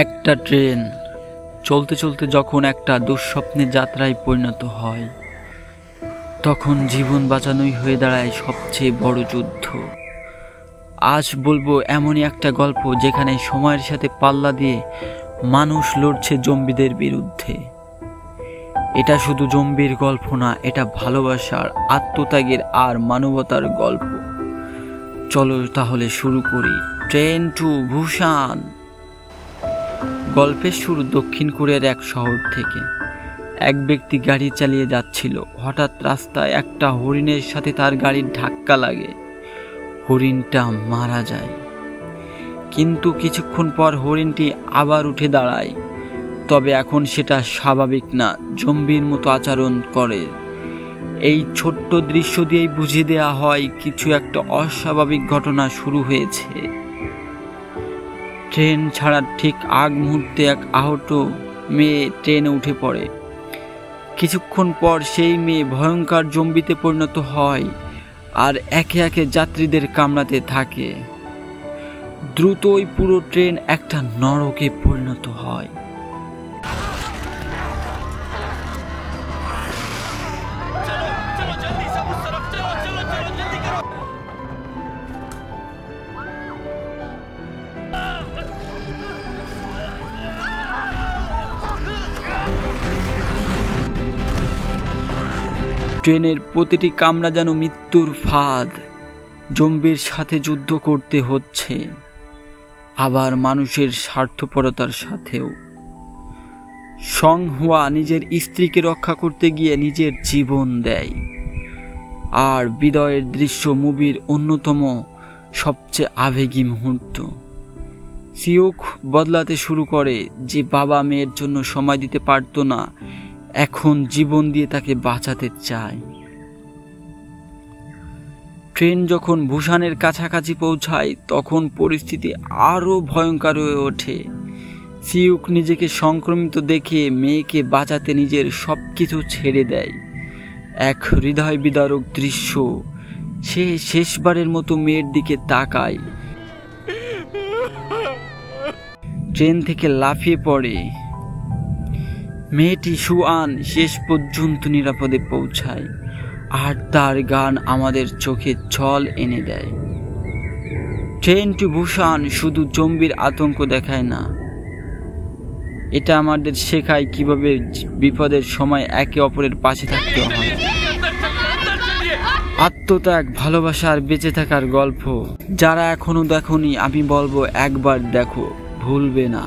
একটা ট্রেন চলতে চলতে যখন একটা দুঃস্বপ্নের যাত্রায় পরিণত হয়, তখন জীবন বাঁচানোই হয়ে দাঁড়ায় সবচেয়ে বড় যুদ্ধ। আজ বলবো এমনই একটা গল্প যেখানে সময়ের সাথে পাল্লা দিয়ে মানুষ লড়ছে জম্বিদের বিরুদ্ধে। এটা শুধু জম্বির গল্প না, এটা ভালোবাসার, আত্মত্যাগের আর মানবতার গল্প। চলো তাহলে শুরু করি। Train to Busan. গল্পের শুরু দক্ষিণ কোরিয়ার এক শহর থেকে। এক ব্যক্তি গাড়ি চালিয়ে যাচ্ছিল। হঠাৎ রাস্তায় একটা হরিণের সাথে তার গাড়ির ধাক্কা লাগে। হরিণটা মারা যায়, কিন্তু কিছুক্ষণ পর হরিণটি আবার উঠে দাঁড়ায়। তবে এখন সেটা স্বাভাবিক না, জম্বির মতো আচরণ করে। এই ছোট্ট দৃশ্য দিয়েই বুঝিয়ে দেওয়া হয় কিছু একটা অস্বাভাবিক ঘটনা শুরু হয়েছে। ট্রেন ছাড়ার ঠিক আগ মুহূর্তে এক আহত মেয়ে ট্রেনে উঠে পড়ে। কিছুক্ষণ পর সেই মেয়ে ভয়ঙ্কর জম্বিতে পরিণত হয় আর একে একে যাত্রীদের কামড়াতে থাকে। দ্রুতই পুরো ট্রেন একটা নরকে পরিণত হয়। ট্রেনের প্রতিটি কামরা যেন মৃত্যুর ফাঁদ। জম্বির সাথে যুদ্ধ করতে হচ্ছে, আবার মানুষের স্বার্থপরতার সাথেও। সং হুয়া নিজের স্ত্রীকে রক্ষা করতে গিয়ে নিজের জীবন দেয়। আর বিদায়ের দৃশ্য মুভির অন্যতম সবচেয়ে আবেগী মুহূর্ত। সিউক বদলাতে শুরু করে। যে বাবা মেয়ের জন্য সময় দিতে পারতো না, এখন জীবন দিয়ে তাকে বাঁচাতে চায়। ট্রেন যখন বুসানের কাছাকাছি পৌঁছায়, তখন পরিস্থিতি আরো ভয়ঙ্কর হয়ে ওঠে। সিউক নিজেকে সংক্রমিত দেখে মেয়েকে বাঁচাতে নিজের সবকিছু ছেড়ে দেয়। এক হৃদয় বিদারক দৃশ্য। সে শেষবারের মতো মেয়ের দিকে তাকায়, ট্রেন থেকে লাফিয়ে পড়ে। মেয়েটি সুয়ান শেষ পর্যন্ত নিরাপদে পৌঁছায়, আর তার গান আমাদের চোখে জল এনে দেয়। ট্রেন টু বুসান শুধু জম্বির আতঙ্ক দেখায় না, এটা আমাদের শেখায় কিভাবে বিপদের সময় একে অপরের পাশে থাকতে হয়। আত্মত্যাগ, ভালোবাসা আর বেঁচে থাকার গল্প। যারা এখনো দেখোনি, আমি বলবো একবার দেখো, ভুলবে না।